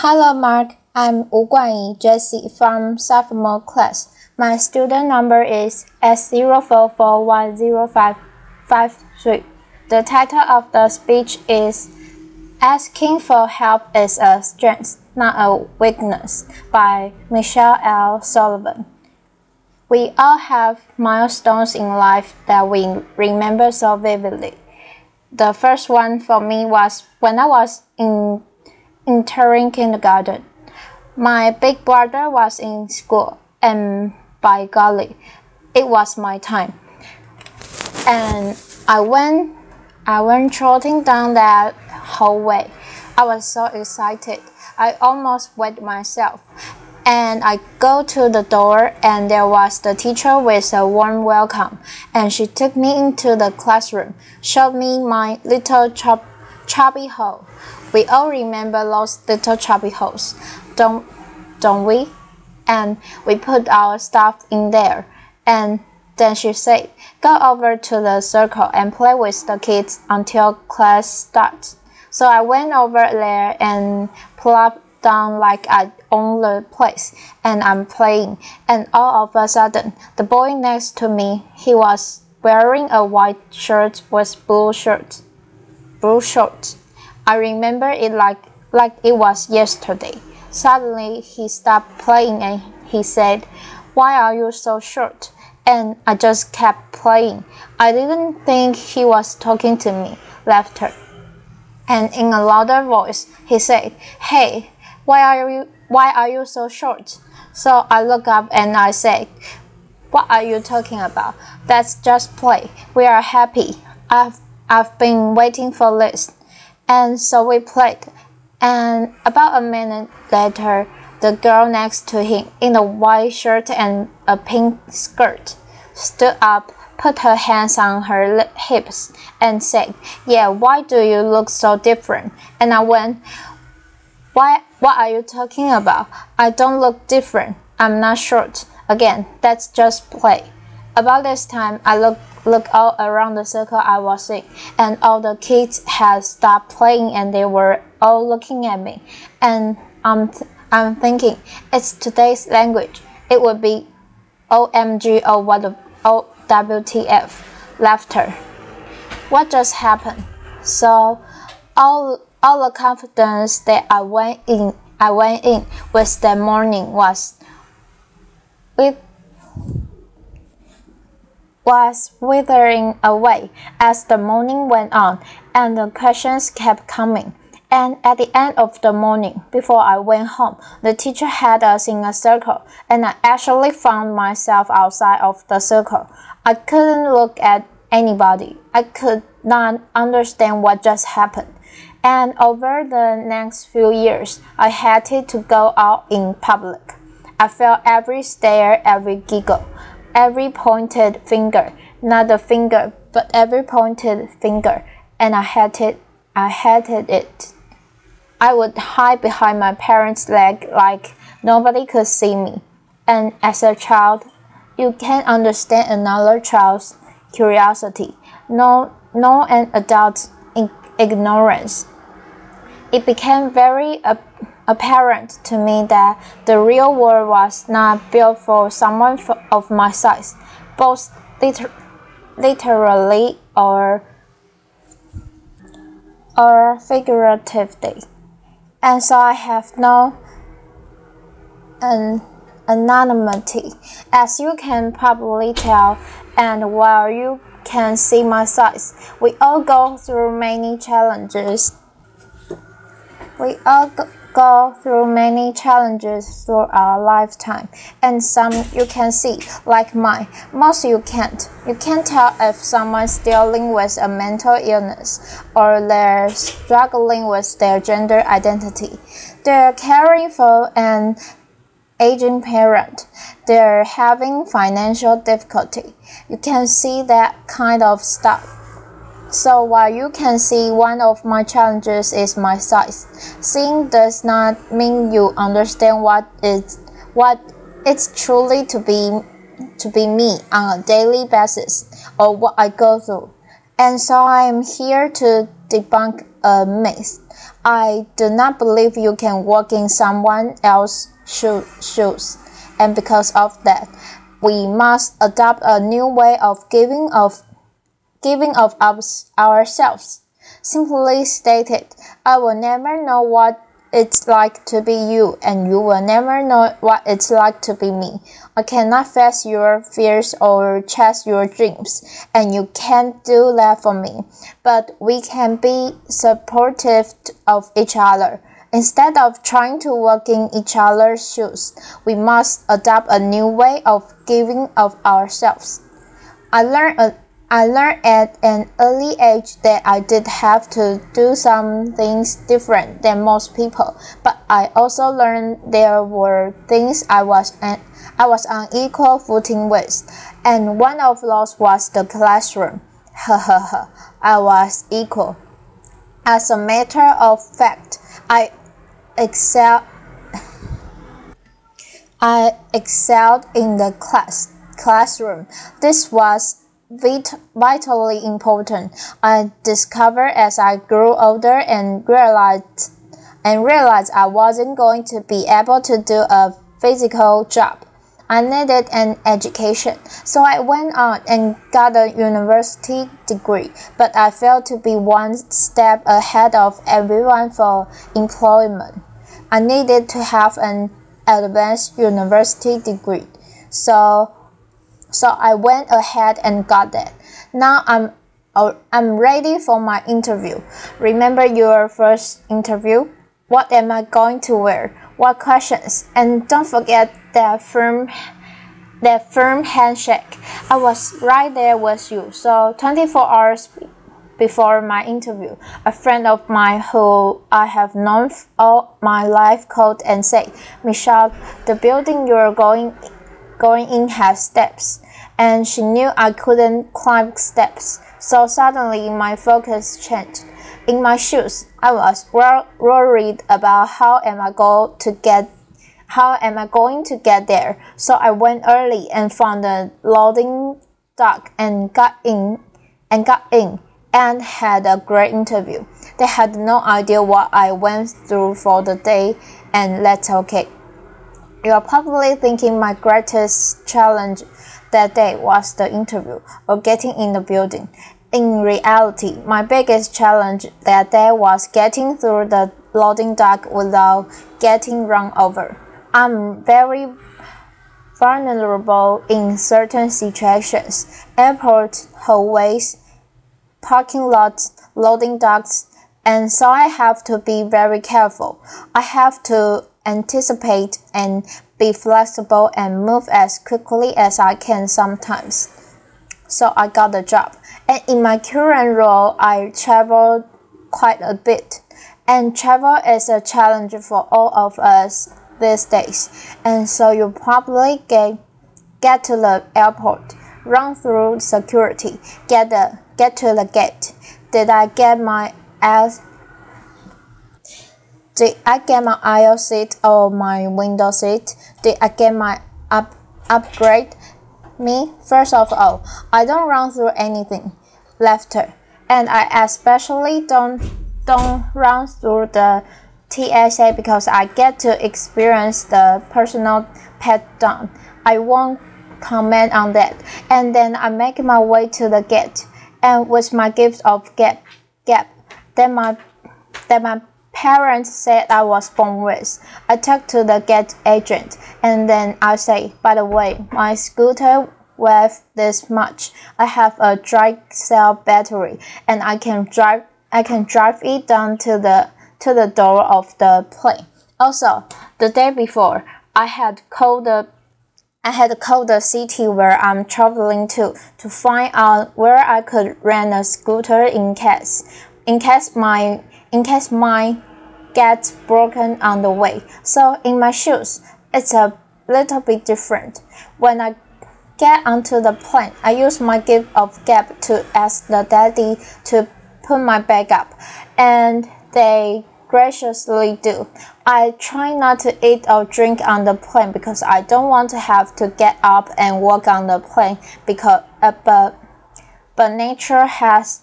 Hello Mark, I'm Wu Guanyi Jessie from sophomore class. My student number is S0441053. The title of the speech is Asking for Help is a Strength, Not a Weakness by Michelle L. Sullivan. We all have milestones in life that we remember so vividly. The first one for me was when I was entering kindergarten. My big brother was in school, and by golly, it was my time. And I went trotting down that hallway. I was so excited. I almost wet myself. And I go to the door, and there was the teacher with a warm welcome. And she took me into the classroom, showed me my little chubby hole. We all remember those little chubby holes, don't we? And we put our stuff in there. And then she said, go over to the circle and play with the kids until class starts. So I went over there and plopped down like I own the place, and I'm playing. And all of a sudden, the boy next to me, he was wearing a white shirt with blue shorts. I remember it like it was yesterday. Suddenly, he stopped playing and he said, "Why are you so short?" And I just kept playing. I didn't think he was talking to me. Laughter. And in a louder voice, he said, "Hey, why are you so short?" So I looked up and I said, "What are you talking about? That's just play. We are happy. I've been waiting for this." And so we played. And about a minute later, the girl next to him in a white shirt and a pink skirt stood up, put her hands on her hips, and said, "Yeah, why do you look so different?" And I went, What are you talking about? I don't look different. I'm not short. Again, that's just play." About this time, I look all around the circle I was in, and all the kids had stopped playing and they were all looking at me. And I'm thinking, it's today's language. It would be OMG or WTF. Laughter. What just happened? So all the confidence that I went in with that morning was withering away as the morning went on, and the questions kept coming. And at the end of the morning, before I went home, the teacher had us in a circle, and I actually found myself outside of the circle. I couldn't look at anybody. I could not understand what just happened. And over the next few years, I hated to go out in public. I felt every stare, every giggle, every pointed finger, not the finger, but every pointed finger, and I hated it. I would hide behind my parents' leg like nobody could see me. And as a child, you can't understand another child's curiosity, nor an adult's ignorance. It became very apparent to me that the real world was not built for someone of my size, both literally or figuratively. And so I have no anonymity, as you can probably tell, and while you can see my size, we all go through many challenges. Through our lifetime, and some you can see, like mine. Most you can't. You can't tell if someone's dealing with a mental illness or they're struggling with their gender identity. They're caring for an aging parent. They're having financial difficulty. You can see that kind of stuff. So while you can see one of my challenges is my size, seeing does not mean you understand what it's truly to be me on a daily basis, or what I go through. And so I am here to debunk a myth. I do not believe you can walk in someone else's shoes, and because of that, we must adopt a new way of giving of ourselves. Simply stated, I will never know what it's like to be you, and you will never know what it's like to be me. I cannot face your fears or chase your dreams, and you can't do that for me. But we can be supportive of each other. Instead of trying to walk in each other's shoes, we must adopt a new way of giving of ourselves. I learned at an early age that I did have to do some things different than most people, but I also learned there were things I was on equal footing with, and one of those was the classroom. I was equal. As a matter of fact, I excelled in the classroom. This was vitally important. I discovered as I grew older and realized I wasn't going to be able to do a physical job. I needed an education, so I went on and got a university degree, but I failed to be one step ahead of everyone for employment. I needed to have an advanced university degree, so I went ahead and got that. Now I'm ready for my interview. Remember your first interview? What am I going to wear? What questions? And don't forget that firm handshake. I was right there with you. So 24 hours before my interview, a friend of mine who I have known all my life called and said, "Michelle, the building you're going in has steps," and she knew I couldn't climb steps. So suddenly my focus changed. In my shoes, I was worried about how am I going to get there. So I went early and found the loading dock and got in and had a great interview. They had no idea what I went through for the day, and that's okay. You're probably thinking my greatest challenge that day was the interview or getting in the building. In reality, my biggest challenge that day was getting through the loading dock without getting run over. I'm very vulnerable in certain situations: airport hallways, parking lots, loading docks, and so I have to be very careful. I have to anticipate and be flexible and move as quickly as I can sometimes. So I got the job. And in my current role, I travel quite a bit. And travel is a challenge for all of us these days. And so you probably get to the airport, run through security, get to the gate. Did I get my aisle seat or my window seat? Did I get my upgrade? Me, first of all, I don't run through anything. Laughter. And I especially don't run through the TSA because I get to experience the personal pat down. I won't comment on that. And then I make my way to the gate, and with my gift of gap that my parents said I was born with, I talk to the gate agent, and then I say, by the way, my scooter weighs this much. I have a dry cell battery, and I can drive it down to the door of the plane. Also, the day before, I had called the city where I'm traveling to find out where I could rent a scooter in case mine gets broken on the way. So in my shoes, it's a little bit different. When I get onto the plane, I use my gift of gap to ask the daddy to put my bag up, and they graciously do. I try not to eat or drink on the plane because I don't want to have to get up and walk on the plane, because but nature has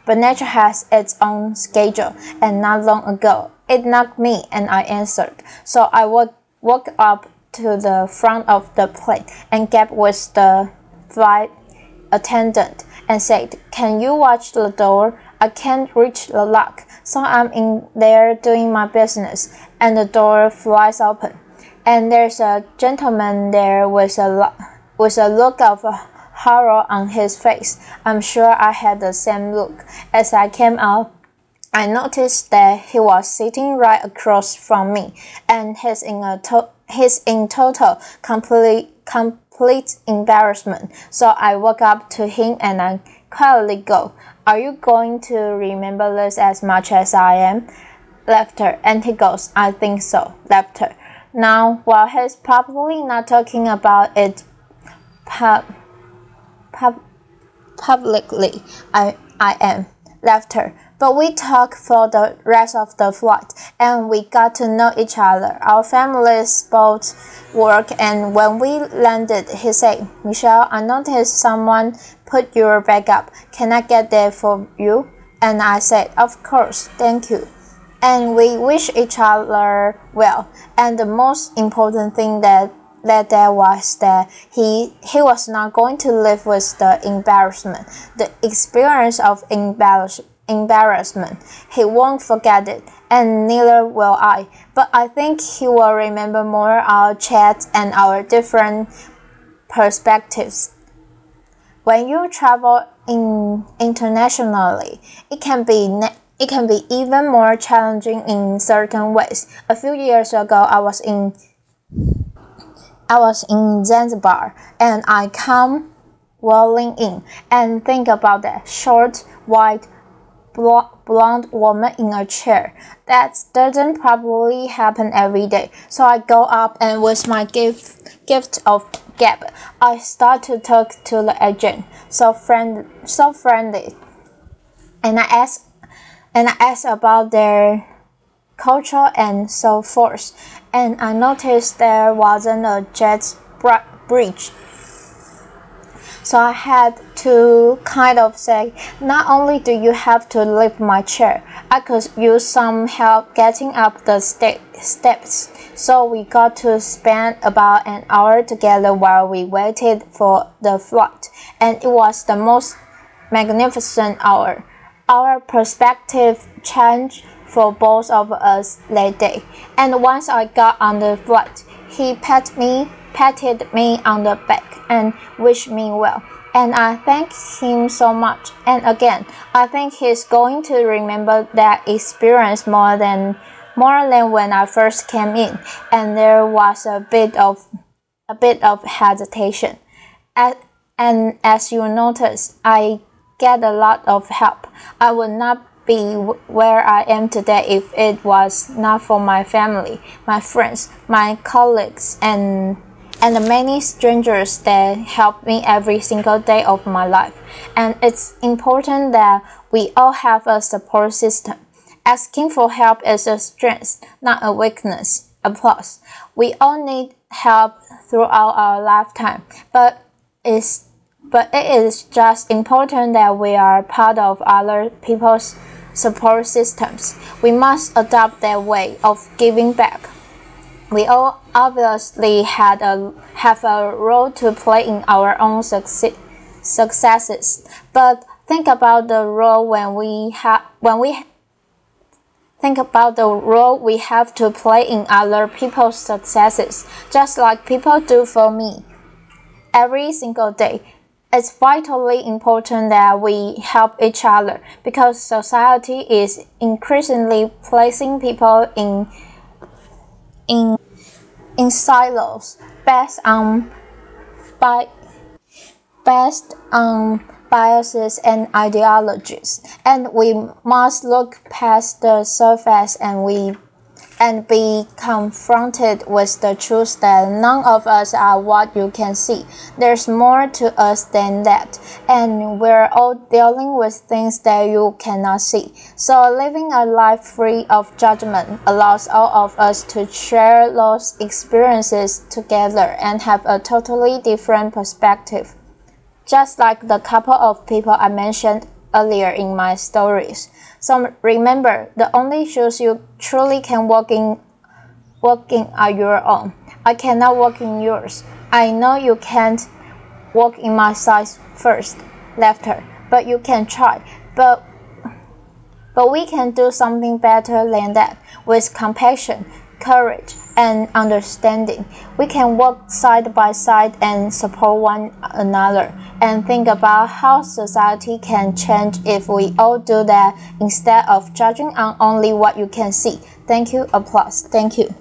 but nature has its own schedule, and not long ago, it knocked me and I answered. So I walked up to the front of the plane and gaped with the flight attendant and said, "Can you watch the door? I can't reach the lock." So I'm in there doing my business, and the door flies open, and there's a gentleman there with a look of horror on his face. I'm sure I had the same look. As I came out, I noticed that he was sitting right across from me, and he's in total complete embarrassment. So I walk up to him and I quietly go, "Are you going to remember this as much as I am?" Laughter. And he goes, "I think so." Laughter. Now, while he's probably not talking about it publicly, I am. Laughter. But we talked for the rest of the flight, and we got to know each other. Our families both work, and when we landed, he said, "Michelle, I noticed someone put your bag up. Can I get that for you?" And I said, "Of course, thank you." And we wished each other well. And the most important thing that there was that he was not going to live with the embarrassment, the experience of embarrassment. He won't forget it, and neither will I. But I think he will remember more our chats and our different perspectives. When you travel internationally, it can be even more challenging in certain ways. A few years ago, I was in Zanzibar, and I come rolling in and think about that short, white, blonde woman in a chair. That doesn't probably happen every day. So I go up, and with my gift of gab, I start to talk to the agent, so friendly, and I ask about their culture and so forth. And I noticed there wasn't a jet bridge. So I had to kind of say, "Not only do you have to lift my chair, I could use some help getting up the steps." So we got to spend about an hour together while we waited for the flight, and it was the most magnificent hour. Our perspective changed for both of us that day. And once I got on the flight, he patted me on the back and wished me well. And I thank him so much. And again, I think he's going to remember that experience more than when I first came in. And there was a bit of hesitation. And as you notice, I get a lot of help. I would not be where I am today if it was not for my family, my friends, my colleagues, and the many strangers that help me every single day of my life. And it's important that we all have a support system. Asking for help is a strength, not a weakness. Applause. We all need help throughout our lifetime, but it is just important that we are part of other people's support systems. We must adopt their way of giving back. We all obviously have a role to play in our own successes, but think about the role we have to play in other people's successes, just like people do for me every single day. It's vitally important that we help each other because society is increasingly placing people in silos based on biases and ideologies, and we must look past the surface and be confronted with the truth that none of us are what you can see. There's more to us than that, and we're all dealing with things that you cannot see. So living a life free of judgment allows all of us to share those experiences together and have a totally different perspective. Just like the couple of people I mentioned earlier in my stories. So remember, the only shoes you truly can walk in are your own. I cannot walk in yours. I know you can't walk in my size first, laughter, but you can try. But we can do something better than that. With compassion, courage, and understanding, we can walk side by side and support one another, and think about how society can change if we all do that instead of judging on only what you can see. Thank you. Applause. Thank you.